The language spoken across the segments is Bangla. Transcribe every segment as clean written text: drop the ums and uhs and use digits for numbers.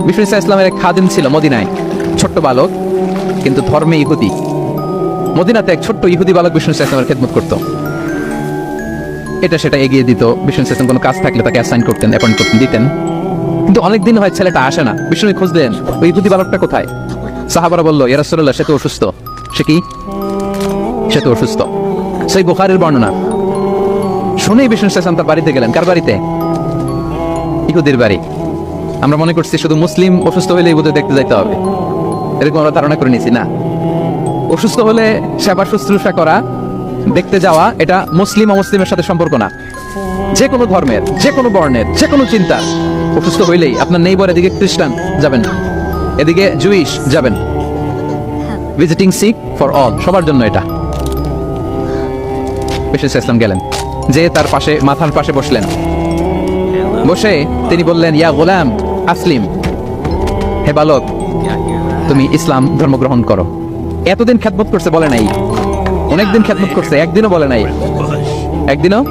বিষ্ণু ইসলামের এক খাদিম ছিল মদিনায়, ছোট্ট বালক কিন্তু ধর্মে ইহুদি। মদিনাতে এক ছোট্ট ইহুদি বালক বিষ্ণু ইসলামের খেদমত করত, এটা সেটা এগিয়ে দিত। বিষ্ণু ইসলাম কোনো কাজ থাকলে তাকে অ্যাসাইন করতেন, অ্যাপয়েন্ট করতেন, দিতেন। কিন্তু অনেকদিন হয় ছেলেটা আসে না। বিষ্ণু খুঁজলেন ওই ইহুদি বালকটা কোথায়। সাহাবারা বলল, ইয়া রাসূলুল্লাহ, সে তো অসুস্থ। সে তো অসুস্থ। সেই বুখারীর বর্ণনা শুনেই বিষ্ণু ইসলাম তার বাড়িতে গেলেন। কার বাড়িতে? ইহুদির বাড়ি। আমরা মনে করছি শুধু মুসলিম অসুস্থ হলে ইহুদি দেখতে যাইতে হবে, এরকম আমরা ধারণা করে নিয়েছি। না, অসুস্থ হলে সেবা শুশ্রূষা করা, দেখতে যাওয়া, এটা মুসলিম অমুসলিমের সাথে সম্পর্ক না। যে কোনো ধর্মের, যে কোনো বর্ণের, যে কোনো চিন্তা, অসুস্থ হইলেই আপনার নেইবার এদিকে খ্রিস্টান যাবেন, এদিকে জুইশ যাবেন। ভিজিটিং সিক ফর অল, সবার জন্য এটা। বিষ্ণু ইসলাম গেলেন, যে তার পাশে, মাথার পাশে বসলেন। বসে তিনি বললেন, ইয়া গোলাম আসলিম, হে বালক, তুমি ইসলাম ধর্ম গ্রহণ করো। এতদিন খেদমত করছে, বলে নাই। অনেকদিন খেদমত করছে, একদিনও বলে নাই। একদিনও,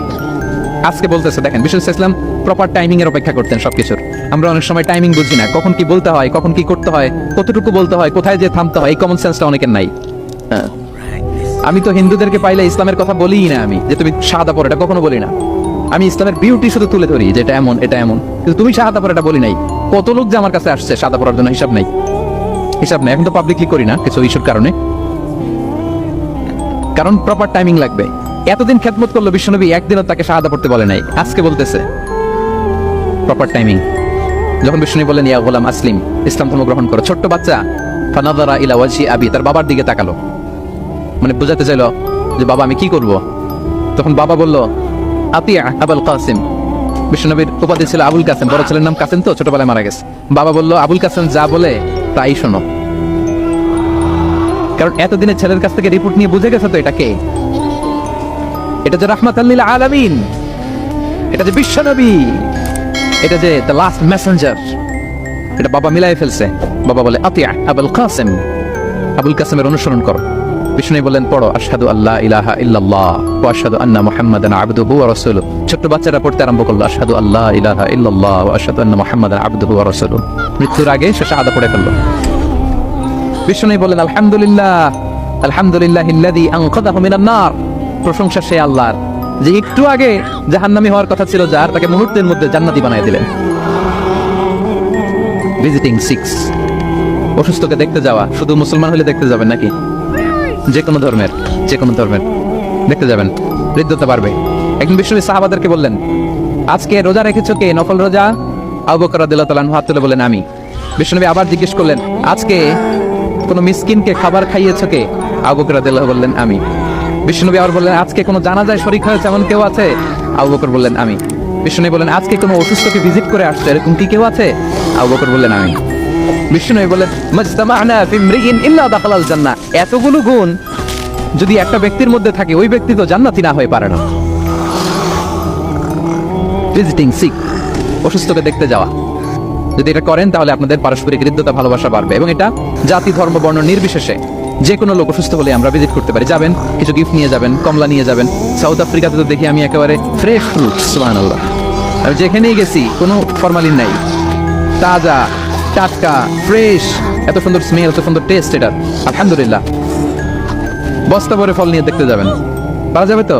আজকে বলতেছে। দেখেন, বিষ্ণু ইসলাম প্রপার টাইমিং এর অপেক্ষা করতেন সবকিছুর। আমরা অনেক সময় টাইমিং বুঝি না, কখন কি বলতে হয়, কখন কি করতে হয়, কতটুকু বলতে হয়, কোথায় যে থামতে হয়, এই কমন সেন্সটা অনেকের নাই। আমি তো হিন্দুদেরকে পাইলে ইসলামের কথা বলিই না, আমি যে তুমি শাহাদা পড়ো, এটা কখনো বলি না। আমি ইসলামের বিউটি শুধু তুলে ধরি, যে এটা এমন, এটা এমন, কিন্তু তুমি শাহাদা পড়ো এটা বলি নাই। কত লোক যে আমার কাছে আসছে শাহাদা পড়ার জন্য, হিসাব নাই, হিসাব নাই। এখন তো পাবলিকলি করি না কিছু ইস্যুর কারণে, কারণ প্রপার টাইমিং লাগবে। এতদিন খেদমত করলো বিশ্বনবী, একদিনও তাকে শাহাদা পড়তে বলে নাই। আজকে বলতেছে প্রপার টাইমিং। যখন বিষ্ণু বললেন, ইয়া গোলাম আসলিম, ইসলাম ধর্ম গ্রহণ করো, ছোট্ট বাচ্চা ফানাযারা ইলা ওয়াজহি আবি, তার বাবার দিকে তাকালো, মানে বোঝাতে চাইলো যে বাবা আমি কি করব। তখন বাবা বলল, আতিয়া আবুল কাসিম। বিশ্বনবীর উপাধি ছিল আবুল কাসিম, বড় ছেলের নাম কাসিম, তো ছোটবেলায় মারা গেছে। বাবা বলল, আবুল কাসিম যা বলে তাই শোনো। কারণ এতদিনের ছেলের কাছ থেকে রিপোর্ট নিয়ে বুঝে গেছে তো এটা কে, এটা যে রাহমাতাল লিল আলামিন, এটা যে বিশ্বনবী, এটা যে দ্য লাস্ট মেসেঞ্জার, এটা বাবা মিলাই ফেলছে। বাবা বলে, আতিয়া আবুল কাসিম, আবুল কাসিমের অনুসরণ করো। বিষ্ণু বললেন, পড়ো আশহাদু আল্লা ইলাহা ইল্লাল্লাহ ওয়া আশহাদু আন্না মুহাম্মাদান আবদুহু ওয়া রাসূলুহু। ছোট্ট বাচ্চারা পড়তে আরম্ভ করলো, আশহাদু আল্লা ইলাহা ইল্লাল্লাহ ওয়া আশহাদু আন্না মুহাম্মাদান আবদুহু ওয়া রাসূলুহু। মৃত্যুর আগে সে শাহাদা পড়ে ফেললো। বিষ্ণু বললেন, আলহামদুলিল্লাহ, আলহামদুলিল্লাহিল্লাযী আনকাযাহু মিনান নার। প্রশংসা সেই আল্লাহর যে একটু আগে জাহান্নামী হওয়ার কথা ছিল, যার তাকে মুহূর্তের মধ্যে জান্নাতি বানায় দিলেন। ভিজিটিং সিক্স, অসুস্থকে দেখতে যাওয়া। শুধু মুসলমান হলে দেখতে যাবেন নাকি? যে কোনো ধর্মের, যে কোনো ধর্মের দেখতে যাবেন, হৃদ্যতা বাড়বে। একদিন বিশ্বনবী সাহাবাদেরকে বললেন, আজকে রোজা রেখেছো কে? নফল রোজা? আবু বকর রাদিয়াল্লাহু তাআলা আনহু হাত তুলে বলেন, আমি। বিশ্বনবী আবার জিজ্ঞেস করলেন, আজকে কোনো মিসকিনকে খাবার খাইয়েছো কে? আবু বকর রাদিয়াল্লাহু বললেন, আমি। বিশ্বনবী আবার বললেন, আজকে কোনো জানাজায় শরীক হয়েছে এমন কেউ আছে? আবু বকর বললেন, আমি। বিশ্বনবী বললেন, আজকে কোনো অসুস্থকে ভিজিট করে আসছে এরকম কি কেউ আছে? আবু বকর বললেন, আমি। বিশ্বনবী বললেন, মাজতামা'না ফি ইমরিইন ইল্লা দাখালাল জান্নাহ। এতগুলো গুণ যদি একটা ব্যক্তির মধ্যে থাকে, ওই ব্যক্তি তো জান্নাতি না হয়ে পারে না। ভিজিটিং সিক, অসুস্থকে দেখতে যাওয়া, যদি এটা করেন তাহলে আপনাদের পারস্পরিক হৃদ্যতা, ভালোবাসা বাড়বে। এবং এটা জাতি, ধর্ম, বর্ণ নির্বিশেষে যে কোনো লোক অসুস্থ হলে আমরা ভিজিট করতে পারি। যাবেন, কিছু গিফট নিয়ে যাবেন, কমলা নিয়ে যাবেন। সাউথ আফ্রিকাতে তো দেখি আমি একেবারে ফ্রেশ ফ্রুট, সুবহানাল্লাহ। আমি যেখানেই গেছি কোনো ফরমালিন নাই, তাজা, টাটকা, ফ্রেশ, এত সুন্দর স্মেল, এত সুন্দর টেস্ট এটার, আলহামদুলিল্লাহ। বস্তা ভরে ফল নিয়ে দেখতে যাবেন, পাওয়া যাবে তো?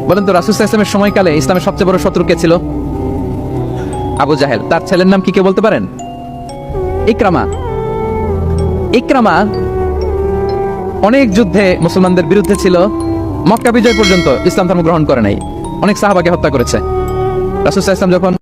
বলেন তো, রাসূল সাল্লাল্লাহু আলাইহি ওয়াসাল্লামের সময়কালে ইসলামের সবচেয়ে বড় শত্রু কে ছিল? আবু জাহেল। তার ছেলের নাম কি কে বলতে পারেন? ইকরামা। ইকরামা অনেক যুদ্ধে মুসলমানদের বিরুদ্ধে ছিল, মক্কা বিজয় পর্যন্ত ইসলাম ধর্ম গ্রহণ করে নাই, অনেক সাহাবাকে হত্যা করেছে। রাসূল সাল্লাল্লাহু আলাইহি ওয়াসাল্লাম যখন